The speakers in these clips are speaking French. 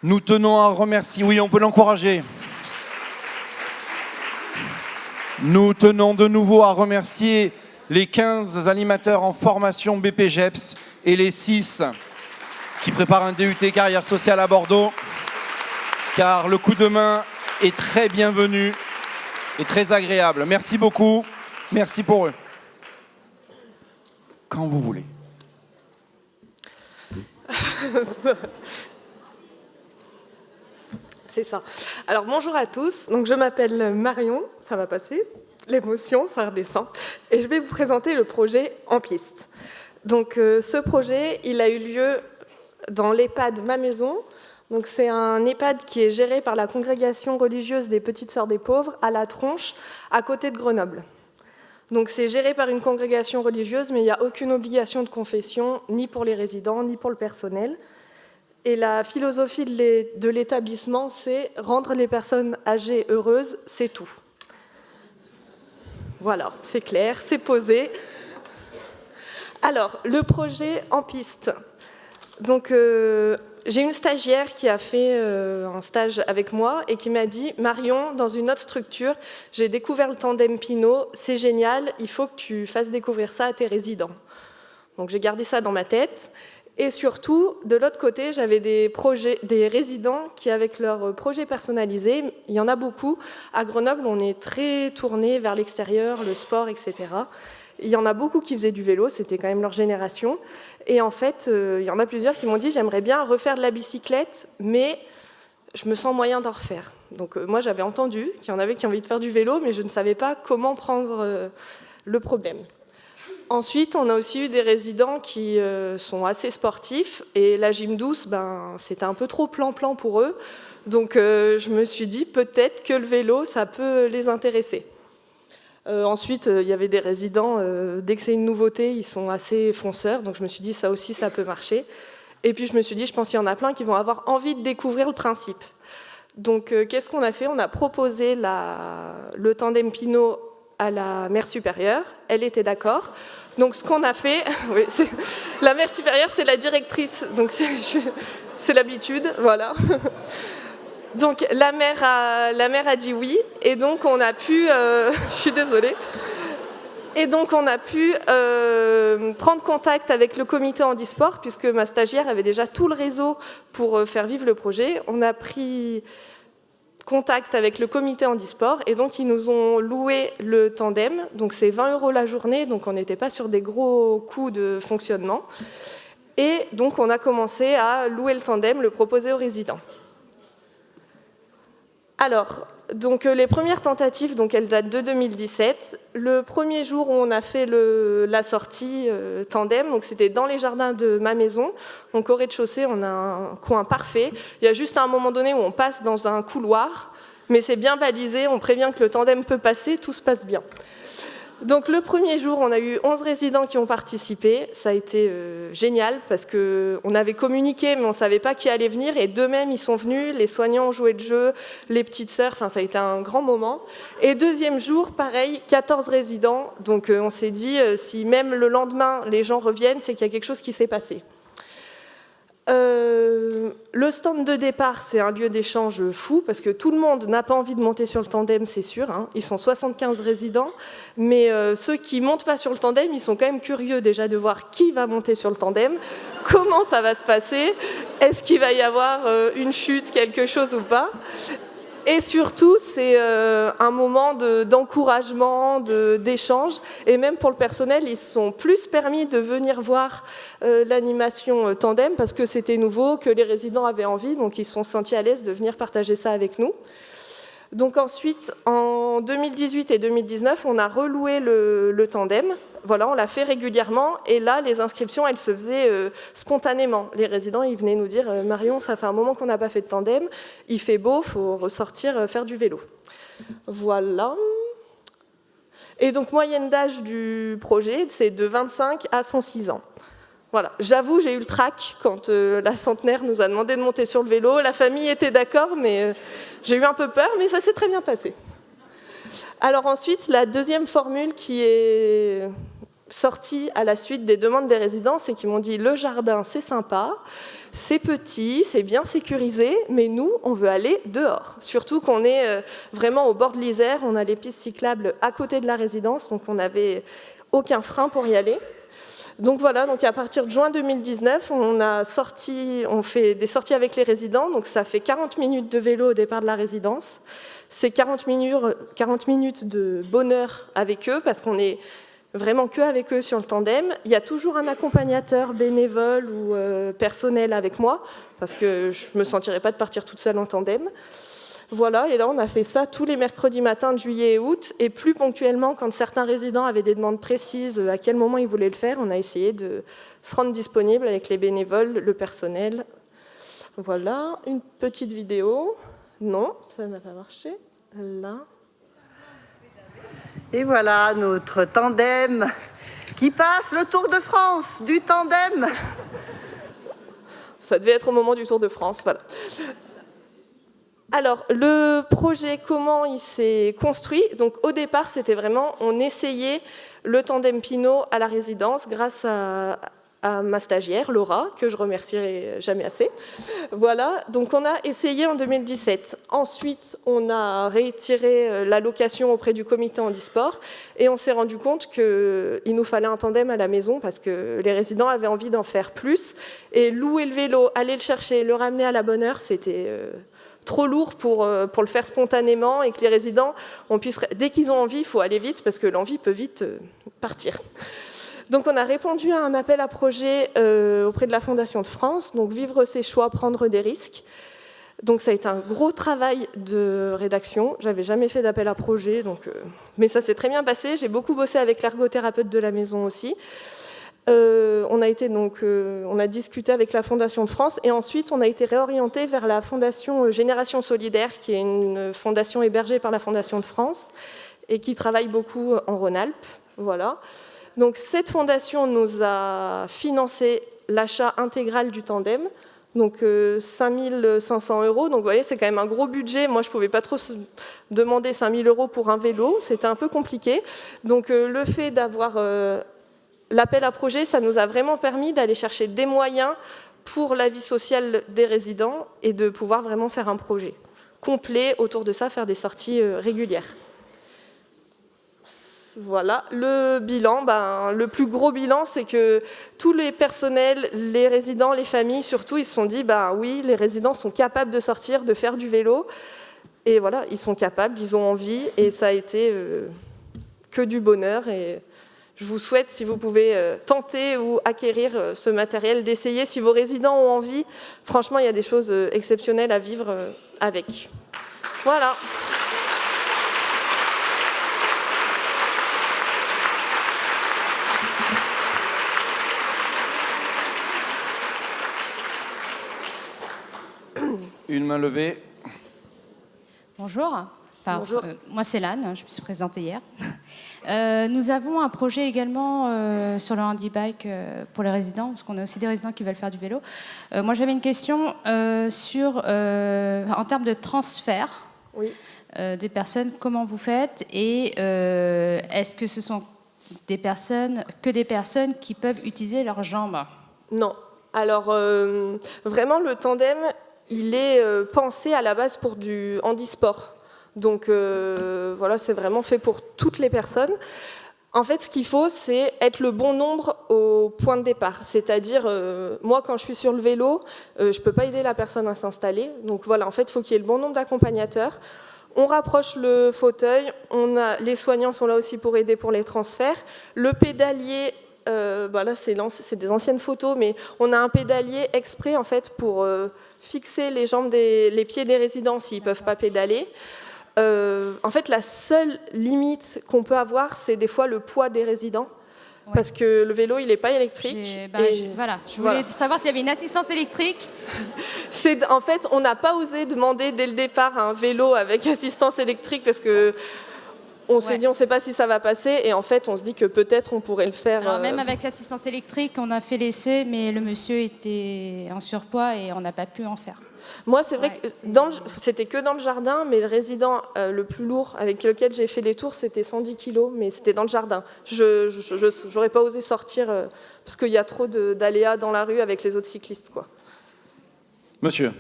Nous tenons à remercier, oui, on peut l'encourager. Nous tenons de nouveau à remercier les 15 animateurs en formation BPGEPS et les 6 qui préparent un DUT carrière sociale à Bordeaux, car le coup de main est très bienvenu et très agréable. Merci beaucoup, merci pour eux. Quand vous voulez. C'est ça. Alors bonjour à tous, donc je m'appelle Marion, ça va passer, l'émotion, ça redescend, et je vais vous présenter le projet En Piste. Donc ce projet, il a eu lieu dans l'EHPAD Ma Maison. Donc c'est un EHPAD qui est géré par la congrégation religieuse des Petites Sœurs des Pauvres à La Tronche, à côté de Grenoble. Donc c'est géré par une congrégation religieuse, mais il n'y a aucune obligation de confession, ni pour les résidents, ni pour le personnel. Et la philosophie de l'établissement, c'est rendre les personnes âgées heureuses, c'est tout. Voilà, c'est clair, c'est posé. Alors, le projet En Piste. Donc, j'ai une stagiaire qui a fait un stage avec moi et qui m'a dit « Marion, dans une autre structure, j'ai découvert le tandem Pinot, c'est génial, il faut que tu fasses découvrir ça à tes résidents. » Donc, j'ai gardé ça dans ma tête. Et surtout, de l'autre côté, j'avais des résidents qui, avec leurs projets personnalisés, il y en a beaucoup. À Grenoble, on est très tourné vers l'extérieur, le sport, etc. Il y en a beaucoup qui faisaient du vélo, c'était quand même leur génération. Et en fait, il y en a plusieurs qui m'ont dit « J'aimerais bien refaire de la bicyclette, mais je me sens moyen d'en refaire. » Donc moi, j'avais entendu qu'il y en avait qui avaient envie de faire du vélo, mais je ne savais pas comment prendre le problème. Ensuite, on a aussi eu des résidents qui sont assez sportifs et la gym douce, c'était un peu trop plan-plan pour eux. Donc je me suis dit peut-être que le vélo, ça peut les intéresser. Ensuite, il y avait des résidents, dès que c'est une nouveauté, ils sont assez fonceurs. Donc je me suis dit ça aussi, ça peut marcher. Et puis je me suis dit, je pense qu'il y en a plein qui vont avoir envie de découvrir le principe. Donc qu'est-ce qu'on a fait? On a proposé le tandem Pinot à la mère supérieure, elle était d'accord. Donc ce qu'on a fait, oui, la mère supérieure c'est la directrice, donc c'est l'habitude, voilà. Donc la mère a dit oui, et donc on a pu, je suis désolée, et donc on a pu prendre contact avec le comité handisport, puisque ma stagiaire avait déjà tout le réseau pour faire vivre le projet. On a pris contact avec le comité handisport et donc ils nous ont loué le tandem, donc c'est 20 € la journée, donc on n'était pas sur des gros coûts de fonctionnement. Et donc on a commencé à louer le tandem, le proposer aux résidents. Alors, donc les premières tentatives, donc elles datent de 2017. Le premier jour où on a fait la sortie tandem, donc c'était dans les jardins de Ma Maison. Donc au rez-de-chaussée, on a un coin parfait. Il y a juste un moment donné où on passe dans un couloir, mais c'est bien balisé, on prévient que le tandem peut passer, tout se passe bien. Donc le premier jour, on a eu 11 résidents qui ont participé. Ça a été génial parce qu'on avait communiqué, mais on ne savait pas qui allait venir. Et d'eux-mêmes, ils sont venus, les soignants ont joué le jeu, les petites sœurs, enfin, ça a été un grand moment. Et deuxième jour, pareil, 14 résidents. Donc on s'est dit, si même le lendemain, les gens reviennent, c'est qu'il y a quelque chose qui s'est passé. Le stand de départ, c'est un lieu d'échange fou, parce que tout le monde n'a pas envie de monter sur le tandem, c'est sûr. Hein. Ils sont 75 résidents, mais ceux qui ne montent pas sur le tandem, ils sont quand même curieux déjà de voir qui va monter sur le tandem, comment ça va se passer, est-ce qu'il va y avoir une chute, quelque chose ou pas. Et surtout, c'est un moment d'encouragement, d'échange. Et même pour le personnel, ils se sont plus permis de venir voir l'animation tandem parce que c'était nouveau, que les résidents avaient envie. Donc, ils se sont sentis à l'aise de venir partager ça avec nous. Donc ensuite, en 2018 et 2019, on a reloué le tandem. Voilà, on l'a fait régulièrement. Et là, les inscriptions, elles se faisaient spontanément. Les résidents, ils venaient nous dire « Marion, ça fait un moment qu'on n'a pas fait de tandem. Il fait beau, il faut ressortir faire du vélo. » Voilà. Et donc, moyenne d'âge du projet, c'est de 25 à 106 ans. Voilà. J'avoue, j'ai eu le trac quand la centenaire nous a demandé de monter sur le vélo. La famille était d'accord, mais j'ai eu un peu peur, mais ça s'est très bien passé. Alors ensuite, la deuxième formule qui est sortie à la suite des demandes des résidents, c'est qu'ils m'ont dit « le jardin, c'est sympa, C'est petit, c'est bien sécurisé, mais nous, on veut aller dehors. Surtout qu'on est vraiment au bord de l'Isère, on a les pistes cyclables à côté de la résidence, donc on n'avait aucun frein pour y aller. Donc voilà, donc à partir de juin 2019, on fait des sorties avec les résidents, donc ça fait 40 minutes de vélo au départ de la résidence. C'est 40 minutes de bonheur avec eux, parce qu'on est vraiment que avec eux sur le tandem. Il y a toujours un accompagnateur bénévole ou personnel avec moi, parce que je ne me sentirais pas de partir toute seule en tandem. Voilà, et là on a fait ça tous les mercredis matins de juillet et août, et plus ponctuellement, quand certains résidents avaient des demandes précises à quel moment ils voulaient le faire, on a essayé de se rendre disponible avec les bénévoles, le personnel. Voilà, une petite vidéo. Non, ça n'a pas marché. Là. Et voilà notre tandem qui passe le Tour de France du tandem. Ça devait être au moment du Tour de France, voilà. Alors, le projet, comment il s'est construit? Donc, au départ, c'était vraiment, on essayait le tandem Pinot à la résidence grâce à ma stagiaire, Laura, que je remercierai jamais assez. Voilà, donc on a essayé en 2017. Ensuite, on a retiré la location auprès du comité handisport et on s'est rendu compte qu'il nous fallait un tandem à la maison parce que les résidents avaient envie d'en faire plus. Et louer le vélo, aller le chercher, le ramener à la bonne heure, c'était trop lourd pour le faire spontanément et que les résidents, dès qu'ils ont envie, il faut aller vite parce que l'envie peut vite partir. Donc on a répondu à un appel à projet auprès de la Fondation de France, donc vivre ses choix, prendre des risques. Donc ça a été un gros travail de rédaction, j'avais jamais fait d'appel à projet, mais ça s'est très bien passé, j'ai beaucoup bossé avec l'ergothérapeute de la maison aussi. On a discuté avec la Fondation de France et ensuite on a été réorienté vers la Fondation Génération Solidaire, qui est une fondation hébergée par la Fondation de France et qui travaille beaucoup en Rhône-Alpes. Voilà. Donc cette fondation nous a financé l'achat intégral du tandem, donc 5 500 €. Donc vous voyez, c'est quand même un gros budget. Moi, je ne pouvais pas trop demander 5 000 € pour un vélo, c'était un peu compliqué. Donc le fait d'avoir l'appel à projet, ça nous a vraiment permis d'aller chercher des moyens pour la vie sociale des résidents et de pouvoir vraiment faire un projet complet autour de ça, faire des sorties régulières. Voilà, le bilan, le plus gros bilan, c'est que tous les personnels, les résidents, les familles, surtout, ils se sont dit, oui, les résidents sont capables de sortir, de faire du vélo. Et voilà, ils sont capables, ils ont envie, et ça a été que du bonheur. Et je vous souhaite, si vous pouvez tenter ou acquérir ce matériel, d'essayer. Si vos résidents ont envie, franchement, il y a des choses exceptionnelles à vivre avec. Voilà. Une main levée. Bonjour. Bonjour. Moi, c'est Lanne, je me suis présentée hier. Nous avons un projet également sur le handibike pour les résidents, parce qu'on a aussi des résidents qui veulent faire du vélo. Moi, j'avais une question en termes de transfert des personnes. Comment vous faites? Et est-ce que ce sont des personnes qui peuvent utiliser leurs jambes? Non. Alors, vraiment, le tandem, il est pensé à la base pour du handisport. Donc, voilà, c'est vraiment fait pour toutes les personnes. En fait, ce qu'il faut, c'est être le bon nombre au point de départ. C'est-à-dire, moi, quand je suis sur le vélo, je ne peux pas aider la personne à s'installer. Donc, voilà, en fait, il faut qu'il y ait le bon nombre d'accompagnateurs. On rapproche le fauteuil. Les soignants sont là aussi pour aider pour les transferts. Le pédalier... là, c'est des anciennes photos, mais on a un pédalier exprès en fait pour fixer les jambes, les pieds des résidents s'ils ne peuvent pas pédaler. En fait, la seule limite qu'on peut avoir, c'est des fois le poids des résidents, parce que le vélo, il n'est pas électrique. Je voulais savoir s'il y avait une assistance électrique. En fait, on n'a pas osé demander dès le départ un vélo avec assistance électrique, parce que on s'est dit, on ne sait pas si ça va passer, et en fait, on se dit que peut-être on pourrait le faire. Alors, même avec l'assistance électrique, on a fait l'essai, mais le monsieur était en surpoids et on n'a pas pu en faire. Moi, c'est vrai que c'était que dans le jardin, mais le résident le plus lourd avec lequel j'ai fait les tours, c'était 110 kilos, mais c'était dans le jardin. Je n'aurais pas osé sortir parce qu'il y a trop d'aléas dans la rue avec les autres cyclistes, quoi. Monsieur.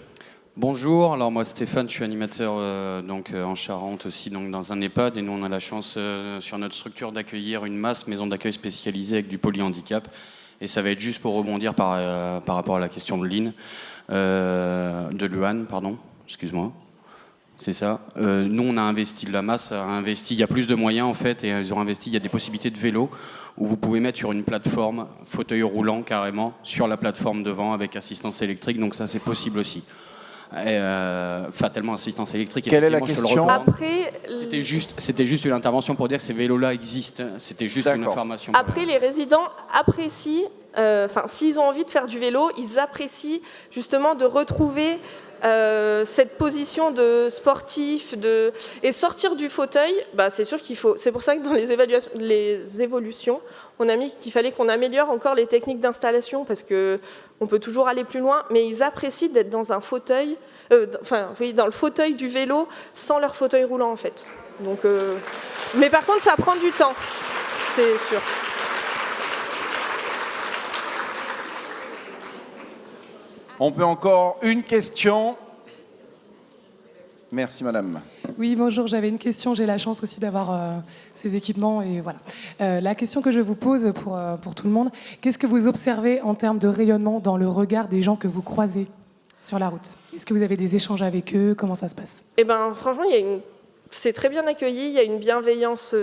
Bonjour, alors moi Stéphane, je suis animateur en Charente aussi, donc dans un EHPAD, et nous on a la chance sur notre structure d'accueillir une maison d'accueil spécialisée avec du polyhandicap, et ça va être juste pour rebondir par rapport à la question de Lynn, de Luan, pardon, excuse-moi, c'est ça. Nous on a investi, la masse a investi, il y a plus de moyens en fait, et ils ont investi, il y a des possibilités de vélo, où vous pouvez mettre sur une plateforme, fauteuil roulant carrément, sur la plateforme devant avec assistance électrique, donc ça c'est possible aussi. Tellement assistance électrique. Quelle est la question? Après, c'était juste une intervention pour dire que ces vélos-là existent. C'était juste une information. Après, les résidents apprécient, s'ils ont envie de faire du vélo, ils apprécient justement de retrouver cette position de sportif, et sortir du fauteuil. C'est sûr qu'il faut. C'est pour ça que dans les évolutions, on a mis qu'il fallait qu'on améliore encore les techniques d'installation parce que on peut toujours aller plus loin, mais ils apprécient d'être dans un fauteuil, dans le fauteuil du vélo, sans leur fauteuil roulant en fait. Donc, mais par contre, ça prend du temps, c'est sûr. On peut encore une question. Merci madame. Oui, bonjour, j'avais une question. J'ai la chance aussi d'avoir ces équipements. Et voilà. La question que je vous pose pour tout le monde, qu'est-ce que vous observez en termes de rayonnement dans le regard des gens que vous croisez sur la route? Est-ce que vous avez des échanges avec eux? Comment ça se passe? Franchement, c'est très bien accueilli. Il y a une bienveillance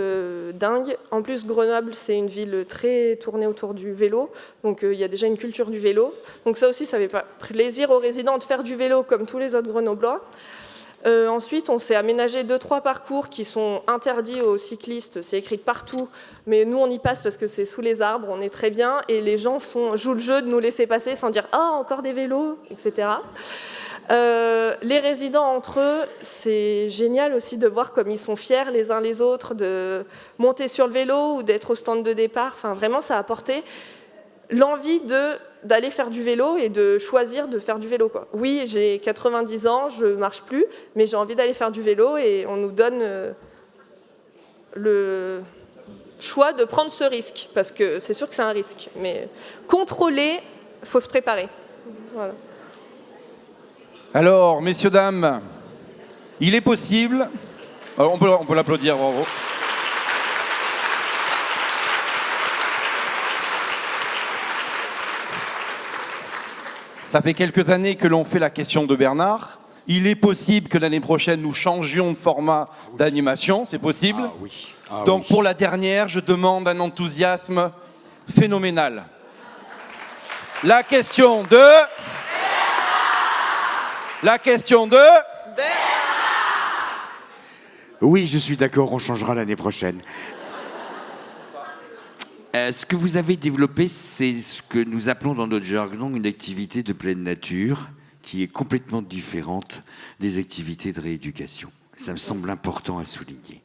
dingue. En plus, Grenoble, c'est une ville très tournée autour du vélo. Donc, il y a déjà une culture du vélo. Donc ça aussi, ça fait plaisir aux résidents de faire du vélo comme tous les autres Grenoblois. Ensuite, on s'est aménagé 2-3 parcours qui sont interdits aux cyclistes. C'est écrit partout, mais nous, on y passe parce que c'est sous les arbres, on est très bien. Et les gens jouent le jeu de nous laisser passer sans dire « Oh, encore des vélos !» etc. Les résidents entre eux, c'est génial aussi de voir comme ils sont fiers les uns les autres de monter sur le vélo ou d'être au stand de départ. Enfin, vraiment, ça a apporté l'envie d'aller faire du vélo et de choisir de faire du vélo, quoi. Oui, j'ai 90 ans, je ne marche plus, mais j'ai envie d'aller faire du vélo et on nous donne le choix de prendre ce risque, parce que c'est sûr que c'est un risque. Mais contrôler, il faut se préparer. Voilà. Alors, messieurs, dames, il est possible... on peut l'applaudir, bravo. Ça fait quelques années que l'on fait la question de Bernard. Il est possible que l'année prochaine, nous changions de format d'animation. C'est possible. Ah oui. Donc, pour la dernière, je demande un enthousiasme phénoménal. La question de... Oui, je suis d'accord, on changera l'année prochaine. Ce que vous avez développé, c'est ce que nous appelons dans notre jargon une activité de pleine nature qui est complètement différente des activités de rééducation. Ça me semble important à souligner.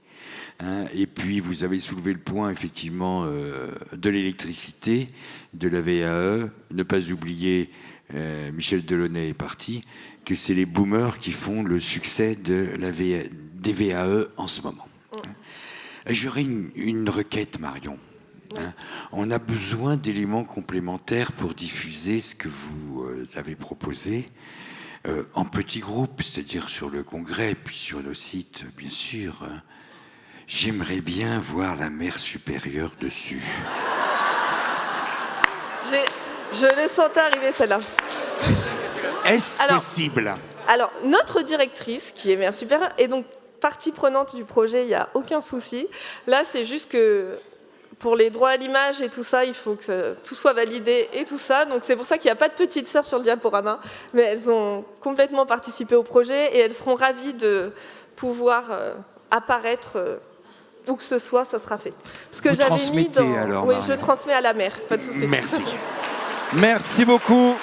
Et puis, vous avez soulevé le point, effectivement, de l'électricité, de la VAE. Ne pas oublier, Michel Delaunay est parti, que c'est les boomers qui font le succès des VAE en ce moment. J'aurais une requête, Marion. On a besoin d'éléments complémentaires pour diffuser ce que vous avez proposé en petits groupes, c'est-à-dire sur le congrès, puis sur nos sites, bien sûr. J'aimerais bien voir la mère supérieure dessus. Je l'ai senti arriver, celle-là. Est-ce possible? Alors, notre directrice, qui est mère supérieure, est donc partie prenante du projet, il n'y a aucun souci. Là, c'est juste que pour les droits à l'image et tout ça, il faut que tout soit validé et tout ça. Donc c'est pour ça qu'il n'y a pas de petite sœur sur le diaporama, mais elles ont complètement participé au projet et elles seront ravies de pouvoir apparaître où que ce soit, ça sera fait. Parce que vous j'avais mis dans... alors, oui, je transmets à la mère, pas de souci. Merci. Merci beaucoup.